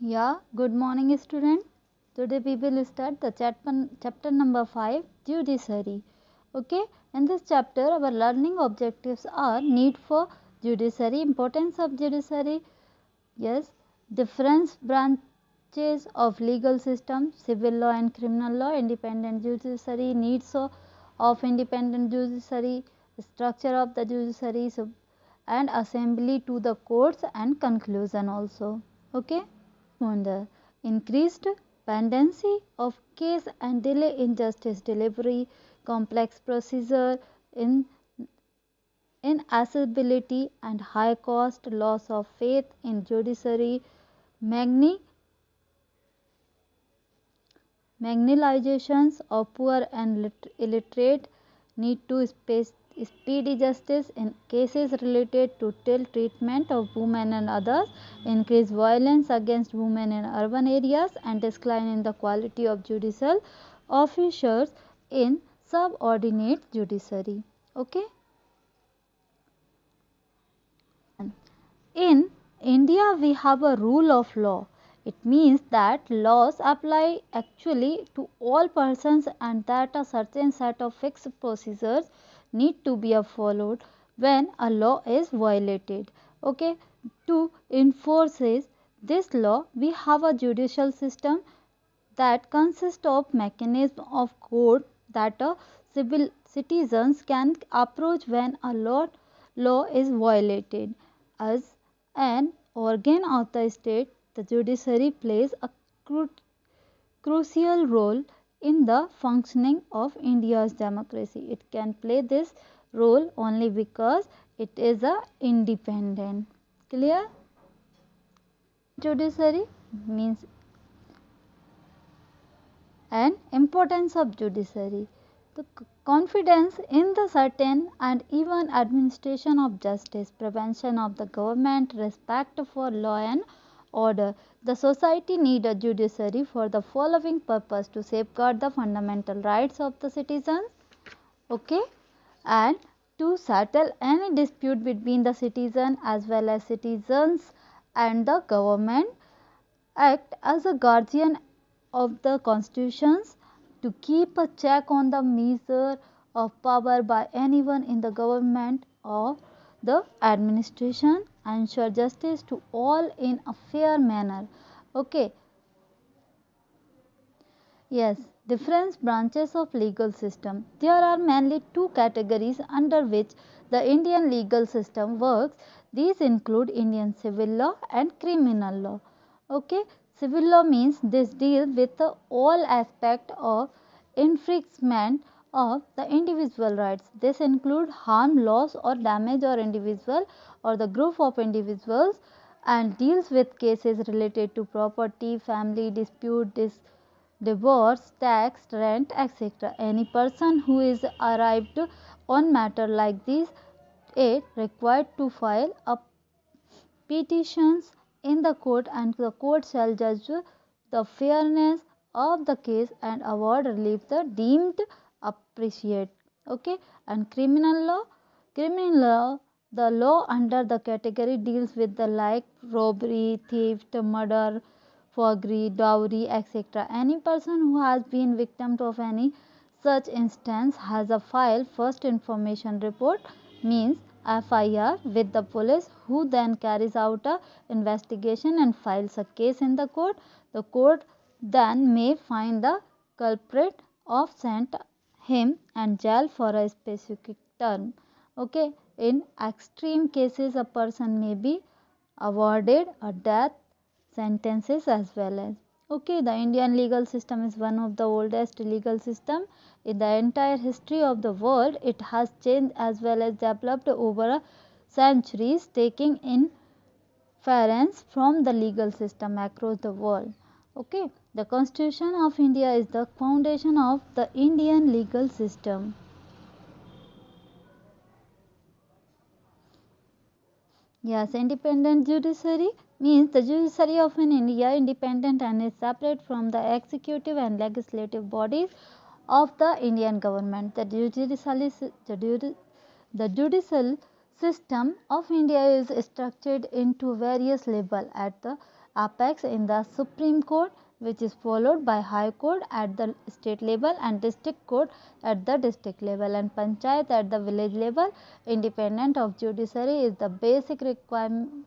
Yeah, good morning student. Today we will start the chapter number 5, Judiciary. Okay, in this chapter our learning objectives are need for judiciary, importance of judiciary, yes, different branches of legal system, civil law and criminal law, independent judiciary, needs of independent judiciary, structure of the judiciary, and assembly to the courts and conclusion also. Okay. On the increased pendency of case and delay in justice delivery, complex procedure, in inaccessibility and high cost, loss of faith in judiciary, marginalizations of poor and illiterate, need to speedy justice in cases related to ill treatment of women and others, increased violence against women in urban areas, and decline in the quality of judicial officers in subordinate judiciary. Okay. In India, we have a rule of law. It means that laws apply actually to all persons and that a certain set of fixed procedures need to be followed when a law is violated. Okay. To enforce this law, we have a judicial system that consists of mechanism of court that civil citizens can approach when a law is violated. As an organ of the state, the judiciary plays a crucial role in the functioning of India's democracy. It can play this role only because it is a independent. Clear? Judiciary means and importance of judiciary. The confidence in the certain and even administration of justice, prevention of the government, respect for law and order. The society need a judiciary for the following purpose: to safeguard the fundamental rights of the citizens, okay, and to settle any dispute between the citizen as well as citizens and the government, act as a guardian of the constitutions, to keep a check on the measure of power by anyone in the government or the administration, ensure justice to all in a fair manner. Okay. Yes, different branches of legal system. There are mainly two categories under which the Indian legal system works. These include Indian civil law and criminal law. Okay, civil law means this deals with all aspect of infringement of the individual rights. This include harm, loss or damage or individual or the group of individuals, and deals with cases related to property, family dispute, divorce, tax, rent, etc. Any person who is arrived on matter like this, it required to file a petitions in the court, and the court shall judge the fairness of the case and award relief the deemed appreciate. Okay. And criminal law, the law under the category deals with the like robbery, theft, murder, forgery, dowry, etc. Any person who has been victim of any such instance has a file first information report, means FIR, with the police, who then carries out a investigation and files a case in the court. The court then may find the culprit or sent him and jail for a specific term. Okay. In extreme cases, a person may be awarded a death sentences as well as. Okay, the Indian legal system is one of the oldest legal system in the entire history of the world. It has changed as well as developed over centuries, taking inference from the legal system across the world. Okay, the Constitution of India is the foundation of the Indian legal system. Yes, independent judiciary means the judiciary of an India independent and is separate from the executive and legislative bodies of the Indian government. The judicial system of India is structured into various levels at the apex in the Supreme Court, which is followed by High Court at the state level and District Court at the district level and Panchayat at the village level. Independence of judiciary is the basic requirement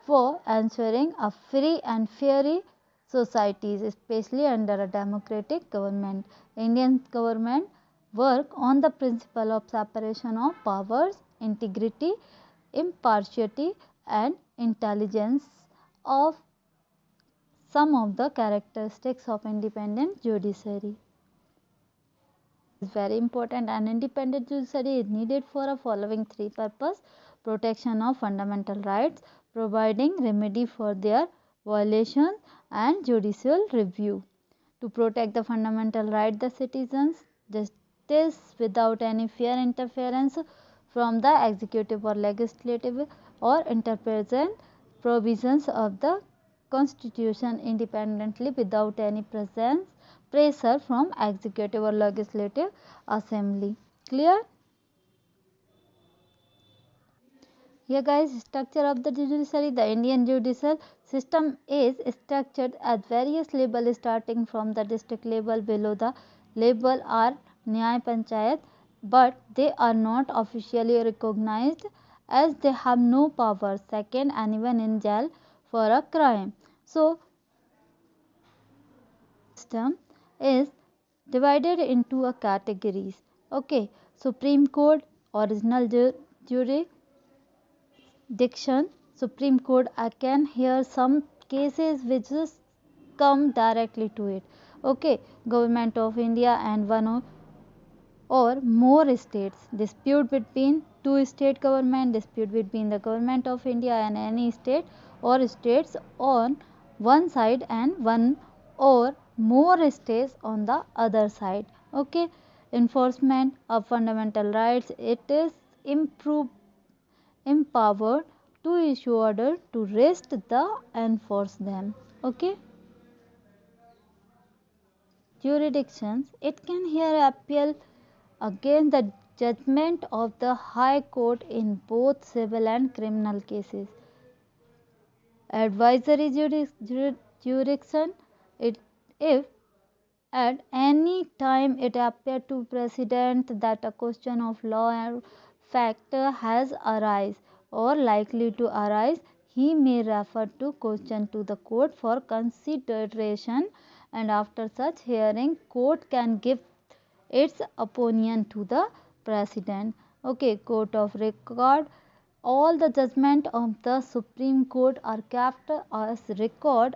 for ensuring a free and fair societies, especially under a democratic government. Indian government work on the principle of separation of powers, integrity, impartiality and intelligence of some of the characteristics of independent judiciary. Is very important. An independent judiciary is needed for a following three purposes: protection of fundamental rights, providing remedy for their violation and judicial review. To protect the fundamental right the citizens, justice without any fair interference from the executive or legislative or interpretation provisions of the constitution independently without any pressure from executive or legislative assembly. Clear? Here guys, structure of the judiciary. The Indian judicial system is structured at various levels starting from the district level. Below the level are Nyay Panchayat, but they are not officially recognized as they have no power. Second, anyone in jail for a crime. So, system is divided into a categories. Okay, Supreme Court, original jury diction. Supreme Court can hear some cases which come directly to it. Okay, Government of India and one or more states. Dispute between two state government, dispute between the Government of India and any state or states on one side and one or more states on the other side. Okay, enforcement of fundamental rights. It is empowered to issue order to rest the enforce them. Okay, jurisdictions, it can hear appeal against the judgment of the High Court in both civil and criminal cases. Advisory jurisdiction, it if at any time it appears to President that a question of law or fact has arisen or likely to arise, he may refer to question to the court for consideration, and after such hearing court can give its opinion to the President. Okay, court of record. All the judgment of the Supreme Court are kept as record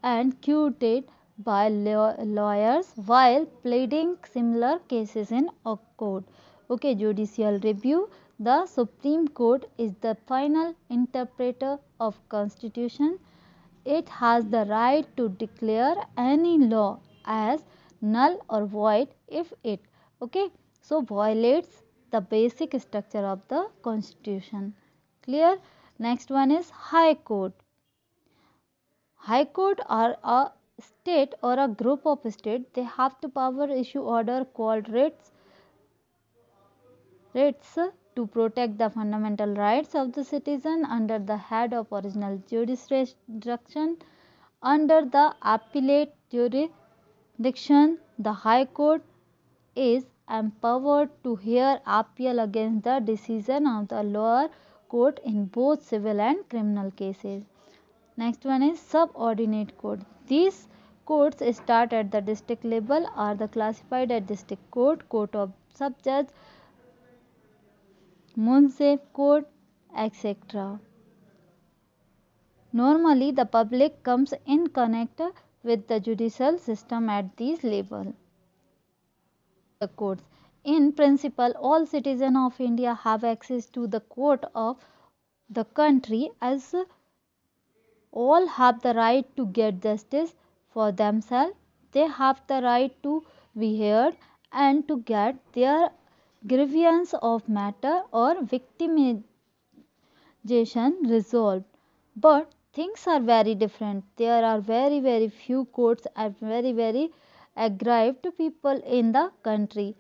and quoted by lawyers while pleading similar cases in a court. Okay, judicial review. The Supreme Court is the final interpreter of Constitution. It has the right to declare any law as null or void if it violates the basic structure of the Constitution. Clear? Next one is High Court. High Court are a state or a group of states. They have the power issue order called writs to protect the fundamental rights of the citizen under the head of original jurisdiction. Under the appellate jurisdiction, the High Court is empowered to hear appeal against the decision of the lower court in both civil and criminal cases. Next one is subordinate court. These courts start at the district level, are the classified as district court, court of sub-judge, munsif court, etc. Normally, the public comes in connect with the judicial system at these levels. The courts. In principle, all citizens of India have access to the court of the country, as all have the right to get justice for themselves. They have the right to be heard and to get their grievance of matter or victimization resolved. But things are very different. There are very few courts and very aggrieved people in the country.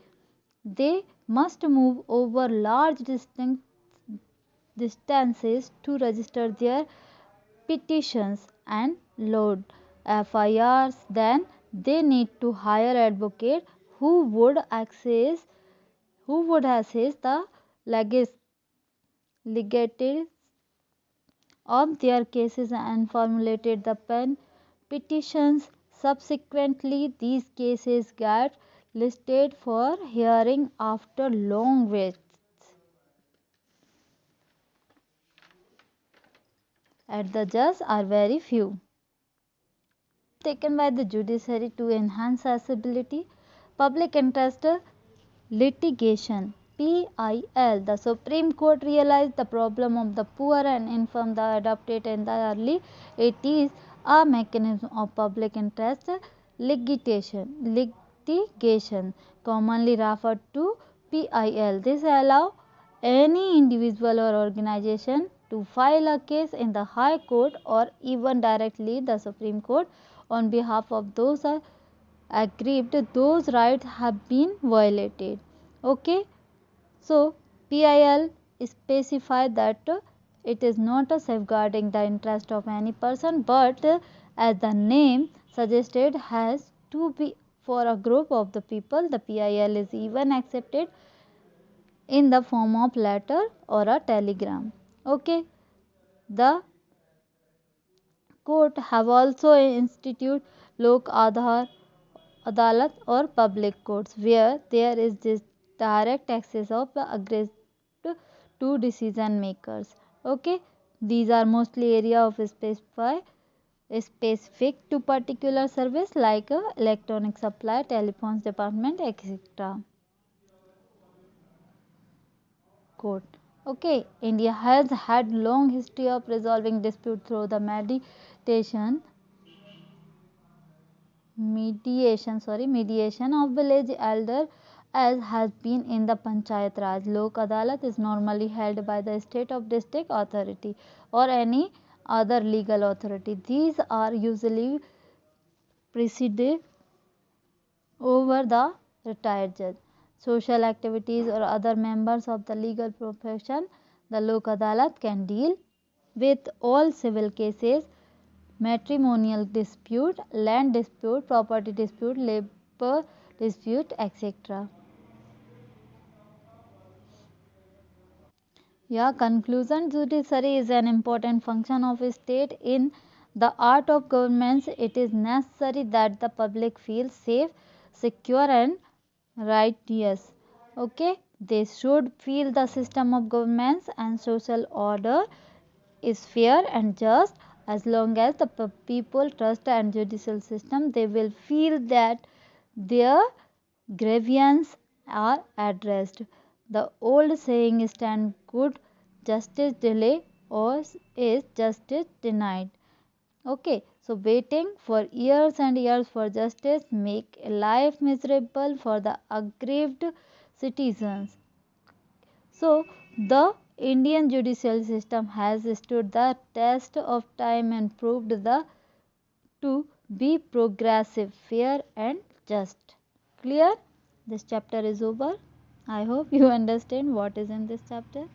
They must move over large distances to register their petitions and load FIRs. Then they need to hire advocate who would assess the legalities of their cases and formulated the petitions. Subsequently, these cases got listed for hearing after long waits at the judge are very few. Taken by the judiciary to enhance accessibility, public interest litigation PIL. The Supreme Court realized the problem of the poor and infirm. The adopted in the early 80s a mechanism of public interest litigation commonly referred to PIL. This allows any individual or organization to file a case in the High Court or even directly the Supreme Court on behalf of those aggrieved those rights have been violated. Okay, so PIL specify that it is not a safeguarding the interest of any person, but as the name suggested has to be for a group of the people. The PIL is even accepted in the form of letter or a telegram. Okay, the court have also instituted Lok Adalat or public courts where there is this direct access of the aggrieved to decision makers. Okay, these are mostly area of specific to particular service like electronic supply, telephones department, etc. Court. Okay, India has had long history of resolving dispute through the mediation of village elder as has been in the Panchayat Raj. Lok Adalat is normally held by the state of district authority or any other legal authority. These are usually presided over the retired judge. Social activities or other members of the legal profession, the Lok Adalat can deal with all civil cases, matrimonial dispute, land dispute, property dispute, labor dispute, etc. Yeah, conclusion, judiciary is an important function of a state in the art of governance. It is necessary that the public feels safe, secure and righteous. Okay, they should feel the system of governance and social order is fair and just. As long as the people trust and judicial system, they will feel that their grievances are addressed. The old saying stand good, justice delay or is justice denied. Okay, so waiting for years and years for justice make life miserable for the aggrieved citizens. So the Indian judicial system has stood the test of time and proved to be progressive, fair and just. Clear? This chapter is over. I hope you understand what is in this chapter.